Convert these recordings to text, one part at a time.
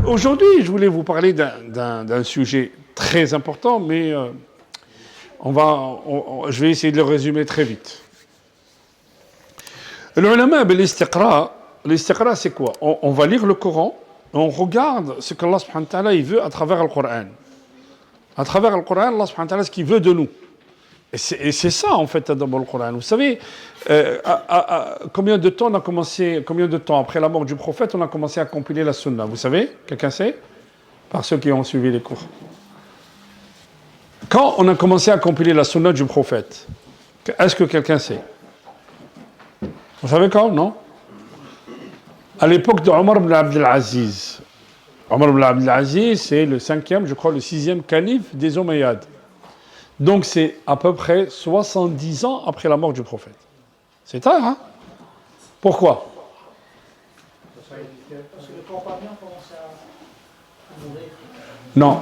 Aujourd'hui, je voulais vous parler d'un sujet très important, mais je vais essayer de le résumer très vite. L'ulama, l'istiqra, c'est quoi? On va lire le Coran, et on regarde ce qu'Allah subhanahu wa ta'ala il veut à travers le Coran. À travers le Coran, Allah subhanahu wa ta'ala, ce qu'il veut de nous. Et c'est ça, en fait, d'abord le Coran. Vous savez, combien de temps après la mort du prophète, on a commencé à compiler la sunna? Vous savez? Quelqu'un sait? Par ceux qui ont suivi les cours. Quand on a commencé à compiler la sunna du prophète, est-ce que quelqu'un sait? Vous savez quand? Non? À l'époque de Omar ibn Abdel Aziz. Omar ibn Abdel Aziz, c'est le 5e, je crois, le 6e calife des Omeyyades. Donc c'est à peu près 70 ans après la mort du prophète. C'est tard, hein? Pourquoi? Parce que le compagnon commence à mourir. Non.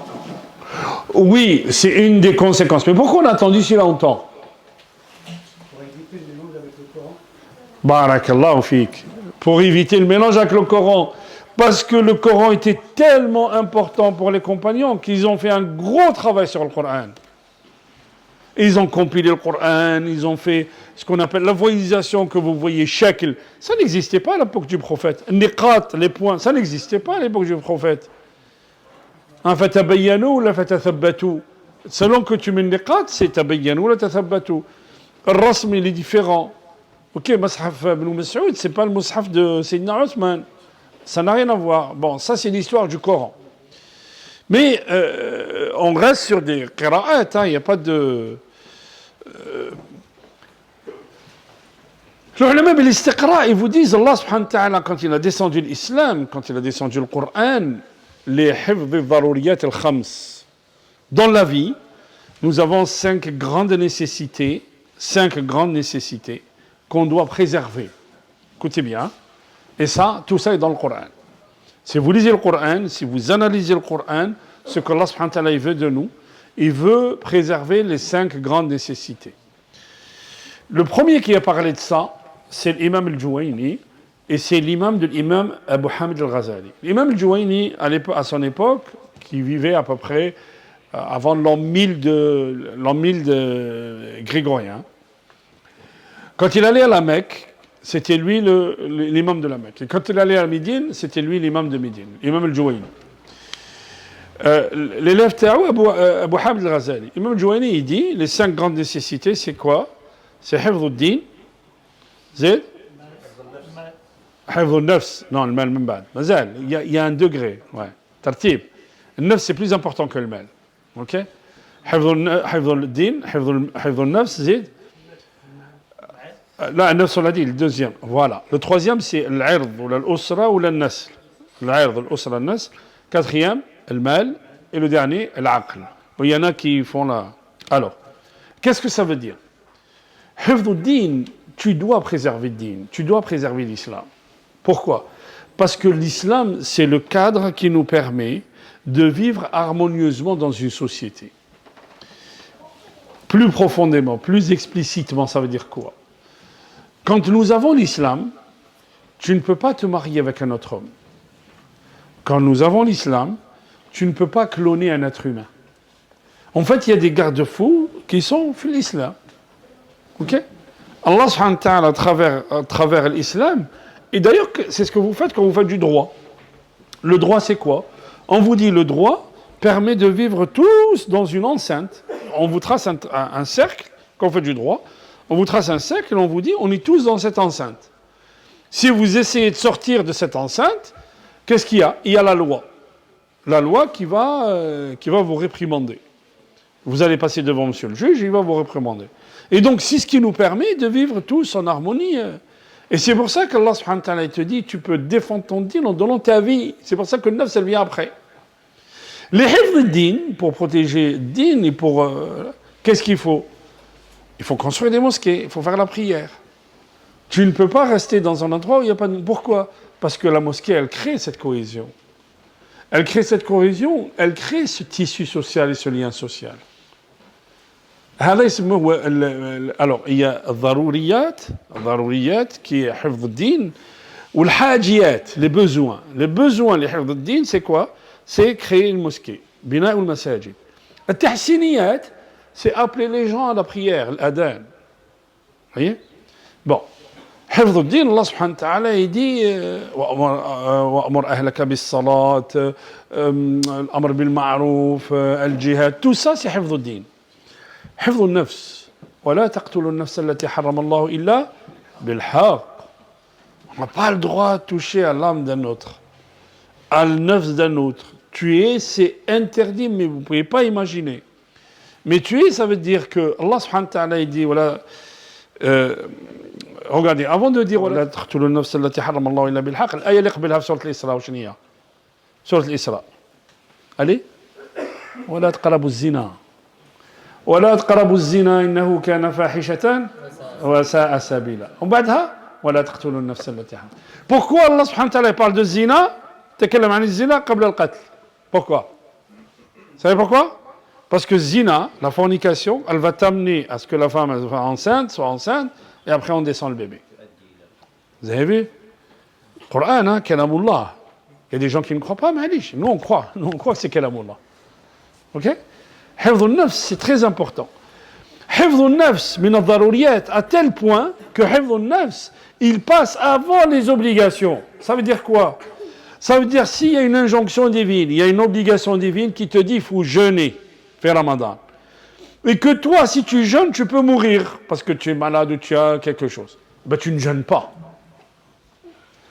Oui, c'est une des conséquences. Mais pourquoi on a attendu si longtemps? Pour éviter le mélange avec le Coran. Barakallahu fik. Pour éviter le mélange avec le Coran. Parce que le Coran était tellement important pour les compagnons qu'ils ont fait un gros travail sur le Coran. Ils ont compilé le Coran, ils ont fait ce qu'on appelle la voyalisation que vous voyez, shakl. Ça n'existait pas à l'époque du prophète. Niqat, les points, ça n'existait pas à l'époque du prophète. En fait, tabayyanu ou la fatathabbatu. Selon que tu mets niqat, c'est tabayyanu ou la tathabbatu. Le rasm, il est différent. Ok, Mushaf ibn Mas'ud, c'est pas le Mushaf de Sayyidina Uthman. Ça n'a rien à voir. Bon, ça, c'est l'histoire du Coran. Mais on reste sur des qira'at, il n'y a pas de... Les ulama bil istiqra, ils vous disent, Allah subhanahu wa ta'ala, quand il a descendu l'islam, quand il a descendu le Coran, les hifz al-daruriyat al-khams. Dans la vie, nous avons 5 grandes nécessités qu'on doit préserver. Écoutez bien. Et ça, tout ça est dans le Coran. Si vous lisez le Coran, si vous analysez le Coran, ce que Allah subhanahu wa ta'ala veut de nous, il veut préserver les 5 grandes nécessités. Le premier qui a parlé de ça, c'est l'imam al-Juwayni, et c'est l'imam de l'imam Abu Hamid al-Ghazali. L'imam al-Juwayni, à son époque, qui vivait à peu près avant l'an 1000 de grégorien, quand il allait à la Mecque, c'était lui l'imam de la Mecque. Et quand il allait à Médine, c'était lui l'imam de Médine, l'imam al-Juwayni. L'élève Taou, Abu Hamid al-Ghazali. L'imam al-Juwayni, il dit, les 5 grandes nécessités, c'est quoi? C'est hifz al-din, zid, hifz al-nafs, non, le mal, même bad. Mazal, il y a un degré, ouais. Tartib. Le nafs, c'est plus important que le mal. Ok? Hifz al-din, hifz al-nafs, zid. Là, le 9 on l'a dit, le deuxième. Voilà. Le troisième, c'est l'ird, ou l'usra, ou l'nasl. L'ird, l'usra, l'nasl. Quatrième, le mal. Et le dernier, l'aql. Il y en a qui font là. Alors, qu'est-ce que ça veut dire? Hifdhu din, tu dois préserver le din. Tu dois préserver l'islam. Pourquoi? Parce que l'islam, c'est le cadre qui nous permet de vivre harmonieusement dans une société. Plus profondément, plus explicitement, ça veut dire quoi? Quand nous avons l'islam, tu ne peux pas te marier avec un autre homme. Quand nous avons l'islam, tu ne peux pas cloner un être humain. En fait, il y a des garde-fous qui sont l'islam. Ok? Allah subhanahu wa ta'ala, à travers l'islam, et d'ailleurs, c'est ce que vous faites quand vous faites du droit. Le droit, c'est quoi? On vous dit, le droit permet de vivre tous dans une enceinte. On vous trace un cercle, quand on fait du droit, on vous trace un cercle et on vous dit, on est tous dans cette enceinte. Si vous essayez de sortir de cette enceinte, qu'est-ce qu'il y a? Il y a la loi. La loi qui va vous réprimander. Vous allez passer devant monsieur le juge, il va vous réprimander. Et donc, c'est ce qui nous permet de vivre tous en harmonie. Et c'est pour ça qu'Allah subhanahu wa ta'ala te dit, tu peux défendre ton din en donnant ta vie. C'est pour ça que le neuf, ça vient après. Les hifz din, pour protéger le din et pour... qu'est-ce qu'il faut? Il faut construire des mosquées, il faut faire la prière. Tu ne peux pas rester dans un endroit où il n'y a pas de... Pourquoi? Parce que la mosquée, elle crée cette cohésion. Elle crée cette cohésion, elle crée ce tissu social et ce lien social. Alors, il y a الضروريات qui est حفظ الدين. Ou le hajiyat, les besoins. Les besoins, les hifd al-din, c'est quoi? C'est créer une mosquée. Bina ou le masajid. Le tahsiniyat, c'est appeler les gens à la prière, l'adhan. Vous voyez? Bon. حفظ الدين الله سبحانه وتعالى يدي وأمر أهلك بالصلاة الأمر بالمعروف الجهاد tout ça c'est حفظ الدين حفظ النفس ولا تقتلوا النفس التي حرم الله إلا بالحق on n'a pas le droit de toucher à l'âme d'un autre à le nafs d'un autre tuer c'est interdit mais vous ne pouvez pas imaginer mais tuer ça veut dire que Allah subhanahu wa ta'ala il dit voilà regardez, avant de dire ولا تقتلوا النفس التي حرم الله إلا بالحق الآية اللي قبلها في سورة الإسراء وشنو هي؟ سورة الإسراء. allez ولا تقربوا الزنا ولا تقربوا الزنا إنه كان فاحشة وساء سبيلا. ومن بعدها ولا تقتلوا النفس التي حرم. Pourquoi Allah subhanahu wa ta'ala parle de zina تكلم عن الزنا قبل القتل. Pourquoi? Vous savez pourquoi? Parce que zina, la fornication, elle va t'amener à ce que la femme soit enceinte, et après on descend le bébé. Vous avez vu? Coran, hein, Kalamullah. Il y a des gens qui ne croient pas, mais allez, nous on croit que c'est Kalamullah. Ok? Hifdh al-nafs, c'est très important. Hifdh al-nafs min al-daruriyat, à tel point que Hifdh al-nafs, il passe avant les obligations. Ça veut dire quoi? Ça veut dire s'il y a une injonction divine, il y a une obligation divine qui te dit il faut jeûner, faire Ramadan. Et que toi, si tu jeûnes, tu peux mourir parce que tu es malade ou tu as quelque chose. Ben, tu ne jeûnes pas.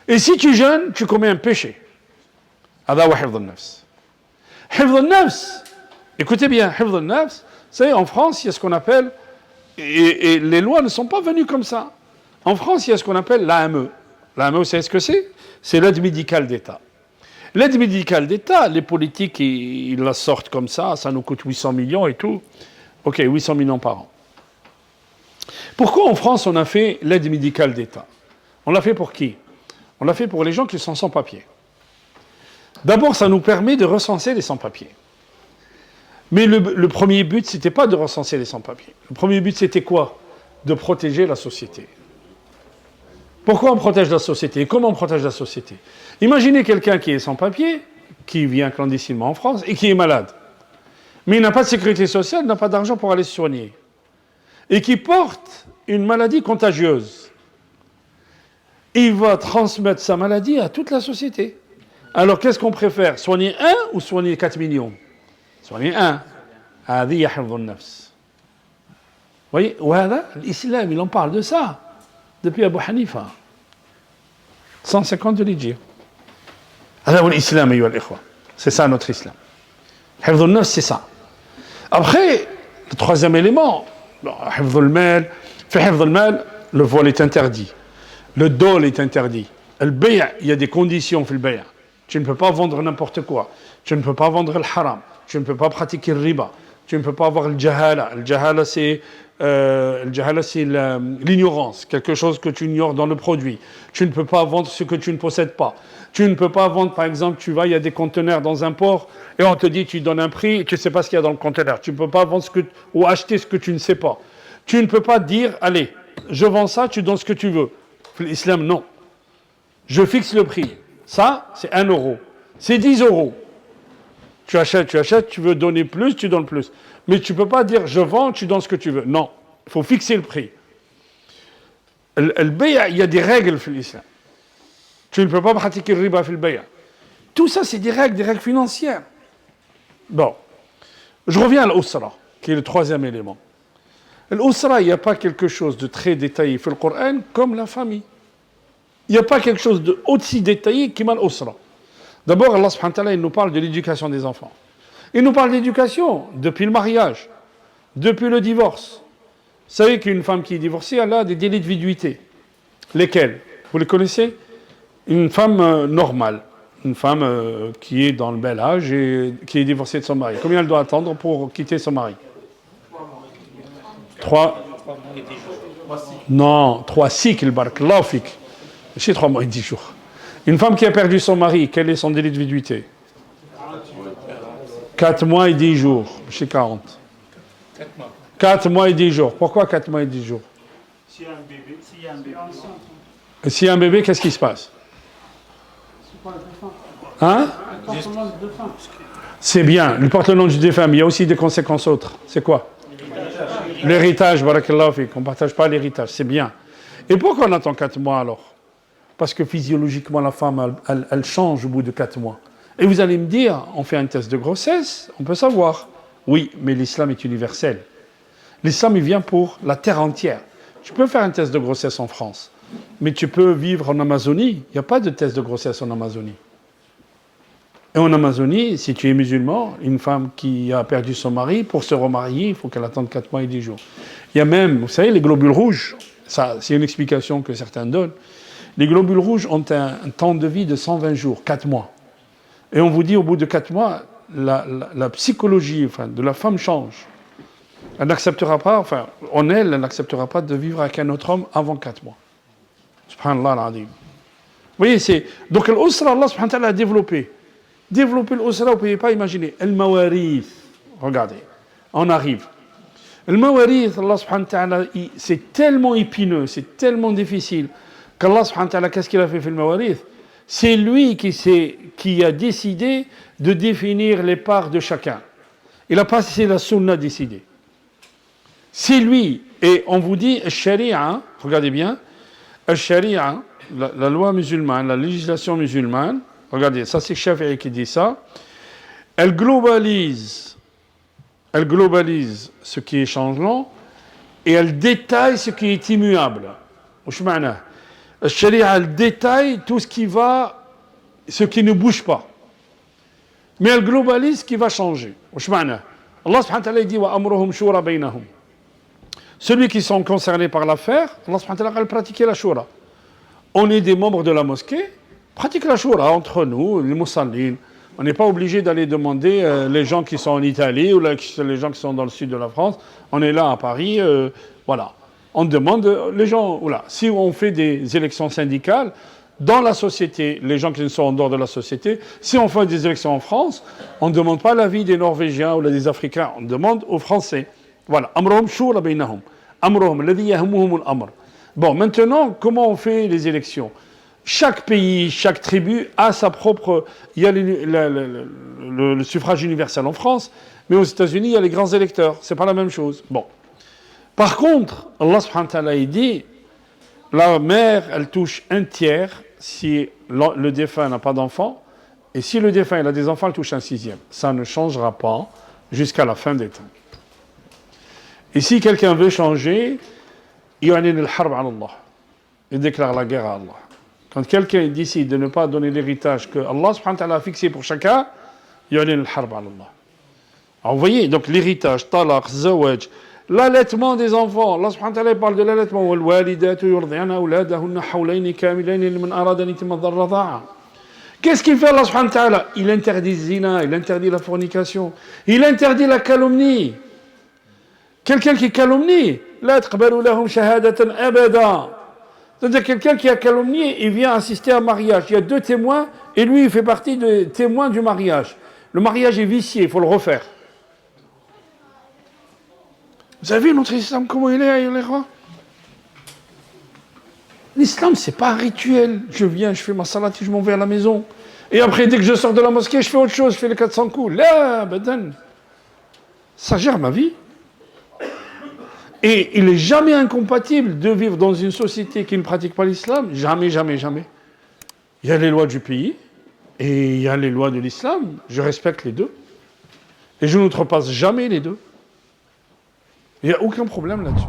Et si tu jeûnes, tu commets un péché. هذا هو حفظ النفس. حفظ النفس. Écoutez bien, حفظ النفس, c'est en France, il y a ce qu'on appelle, et les lois ne sont pas venues comme ça. En France, il y a ce qu'on appelle l'AME. L'AME, vous savez ce que c'est? C'est l'aide médicale d'État. L'aide médicale d'État, les politiques, ils la sortent comme ça nous coûte 800 millions et tout. Ok, 800 millions par an. Pourquoi en France on a fait l'aide médicale d'État? On l'a fait pour qui? On l'a fait pour les gens qui sont sans papier. D'abord, ça nous permet de recenser les sans-papiers. Mais le premier but, ce n'était pas de recenser les sans-papiers. Le premier but, c'était quoi? De protéger la société. Pourquoi on protège la société? Et comment on protège la société? Imaginez quelqu'un qui est sans-papier, qui vient clandestinement en France et qui est malade. Mais il n'a pas de sécurité sociale, n'a pas d'argent pour aller se soigner. Et qui porte une maladie contagieuse. Il va transmettre sa maladie à toute la société. Alors qu'est-ce qu'on préfère? Soigner un ou soigner 4 millions? Soigner un. هذه حفظ النفس. Vous voyez? L'islam, il en parle de ça. Depuis Abu Hanifa. 150 de l'Hijr. هذا هو الإسلام أيها الإخوة. C'est ça notre islam. حفظ النفس, c'est ça. Après, le troisième élément, حفظ المال. في حفظ المال, le vol est interdit. Le dol est interdit. Le bay', il y a des conditions في البيع. Tu ne peux pas vendre n'importe quoi. Tu ne peux pas vendre le haram. Tu ne peux pas pratiquer le riba. Tu ne peux pas avoir le jahala. Le jahala, c'est l'ignorance. Quelque chose que tu ignores dans le produit. Tu ne peux pas vendre ce que tu ne possèdes pas. Tu ne peux pas vendre, par exemple, tu vas, il y a des conteneurs dans un port et on te dit, tu donnes un prix et tu ne sais pas ce qu'il y a dans le conteneur. Tu ne peux pas vendre ou acheter ce que tu ne sais pas. Tu ne peux pas dire, allez, je vends ça, tu donnes ce que tu veux. L'islam, non. Je fixe le prix. Ça, c'est 1 euro. C'est 10 euros. Tu achètes, tu veux donner plus, tu donnes plus. Mais tu ne peux pas dire, je vends, tu donnes ce que tu veux. Non, il faut fixer le prix. Le bay', il y a des règles dans l'islam. Tu ne peux pas pratiquer le riba dans le bay'. Tout ça, c'est des règles financières. Bon, je reviens à l'usra, qui est le troisième élément. L'usra, il n'y a pas quelque chose de très détaillé dans le Coran comme la famille. Il n'y a pas quelque chose de aussi détaillé qui m'a l'usra. D'abord, Allah subhanahu wa ta'ala, il nous parle de l'éducation des enfants. Il nous parle d'éducation depuis le mariage, depuis le divorce. Vous savez qu'une femme qui est divorcée, elle a des délits de viduité. Lesquels? Vous les connaissez? Une femme normale, une femme qui est dans le bel âge et qui est divorcée de son mari. Combien elle doit attendre pour quitter son mari? 3. Non, 3 cycles, barakallahu fik. C'est 3 mois et 10 jours. Une femme qui a perdu son mari, quel est son délai de viduité? 4 mois et 10 jours. C'est 40. 4 mois et 10 jours. Pourquoi 4 mois et 10 jours? S'il y a un bébé, qu'est-ce qui se passe? Hein? C'est bien, il porte le nom du défunt, mais il y a aussi des conséquences autres. C'est quoi? L'héritage, barakallahu fik. On ne partage pas l'héritage, c'est bien. Et pourquoi on attend 4 mois alors? Parce que physiologiquement, la femme, elle change au bout de 4 mois. Et vous allez me dire, on fait un test de grossesse, on peut savoir. Oui, mais l'islam est universel. L'islam, il vient pour la terre entière. Tu peux faire un test de grossesse en France, mais tu peux vivre en Amazonie. Il n'y a pas de test de grossesse en Amazonie. Et en Amazonie, si tu es musulman, une femme qui a perdu son mari, pour se remarier, il faut qu'elle attende 4 mois et 10 jours. Il y a même, vous savez, les globules rouges, ça, c'est une explication que certains donnent. Les globules rouges ont un temps de vie de 120 jours, 4 mois. Et on vous dit, au bout de 4 mois, la psychologie de la femme change. Elle n'acceptera pas, elle n'acceptera pas de vivre avec un autre homme avant 4 mois. Subhanallah al-Adim. Vous voyez, c'est... Donc l'Usra, Allah subhanahu wa ta'ala a développé. Développer l'Usra, vous ne pouvez pas imaginer. Al-Mawarith, regardez, on arrive. Al-Mawarith, Allah subhanahu wa ta'ala, c'est tellement épineux, c'est tellement difficile, qu'Allah subhanahu wa ta'ala, qu'est-ce qu'il a fait le Mawarith? C'est lui qui a décidé de définir les parts de chacun. Il n'a pas laissé la sunna décider. C'est lui, et on vous dit, Sharia, regardez bien, Sharia, la loi musulmane, la législation musulmane, regardez, ça c'est Shafi'i qui dit ça, elle globalise ce qui est changeant et elle détaille ce qui est immuable. La Sharia, elle détaille tout ce qui ne bouge pas. Mais elle globalise ce qui va changer. Allah subhanahu wa ta'ala dit wa amruhum shura bainahum. Celui qui sont concernés par l'affaire, Allah subhanahu wa ta'ala va pratiquer la shura. On est des membres de la mosquée, pratique la shura entre nous, les moussallines. On n'est pas obligé d'aller demander les gens qui sont en Italie ou les gens qui sont dans le sud de la France. On est là à Paris, voilà. On demande les gens, voilà. Si on fait des élections syndicales, dans la société, les gens qui sont en dehors de la société, si on fait des élections en France, on ne demande pas l'avis des Norvégiens ou des Africains, on demande aux Français. Voilà. Amrohum shura bainahum. Amrohum, alladhi yahmuhum al-amr. Bon, maintenant, comment on fait les élections? Chaque pays, chaque tribu a sa propre... Il y a le suffrage universel en France, mais aux États-Unis, il y a les grands électeurs. C'est pas la même chose. Bon. Par contre, Allah subhanahu wa ta'ala, il dit, la mère, elle touche 1/3 si le défunt n'a pas d'enfant, et si le défunt il a des enfants, elle touche 1/6. Ça ne changera pas jusqu'à la fin des temps. Et si quelqu'un veut changer, il déclare la guerre à Allah. Quand quelqu'un décide de ne pas donner l'héritage que Allah subhanahu wa ta'ala a fixé pour chacun, il y a al-harb ala Allah. Alors vous voyez, donc l'héritage, talaq, zawaj, l'allaitement des enfants. Allah subhanahu wa ta'ala parle de l'allaitement. Qu'est-ce qu'il fait Allah subhanahu wa ta'ala? Il interdit le zina, il interdit la fornication, il interdit la calomnie. Quelqu'un qui calomnie, la taqbalu lahum shahadatan abada. C'est-à-dire quelqu'un qui a calomnié, il vient assister à un mariage. Il y a 2 témoins et lui, il fait partie des témoins du mariage. Le mariage est vicié, il faut le refaire. Vous avez vu notre islam, comment il est, les rois? L'islam, c'est pas un rituel. Je viens, je fais ma salat et je m'en vais à la maison. Et après, dès que je sors de la mosquée, je fais autre chose, je fais les 400 coups. Là, badan. Ça gère ma vie. Et il n'est jamais incompatible de vivre dans une société qui ne pratique pas l'islam. Jamais, jamais, jamais. Il y a les lois du pays et il y a les lois de l'islam. Je respecte les deux. Et je n'outrepasse jamais les deux. Il n'y a aucun problème là-dessus.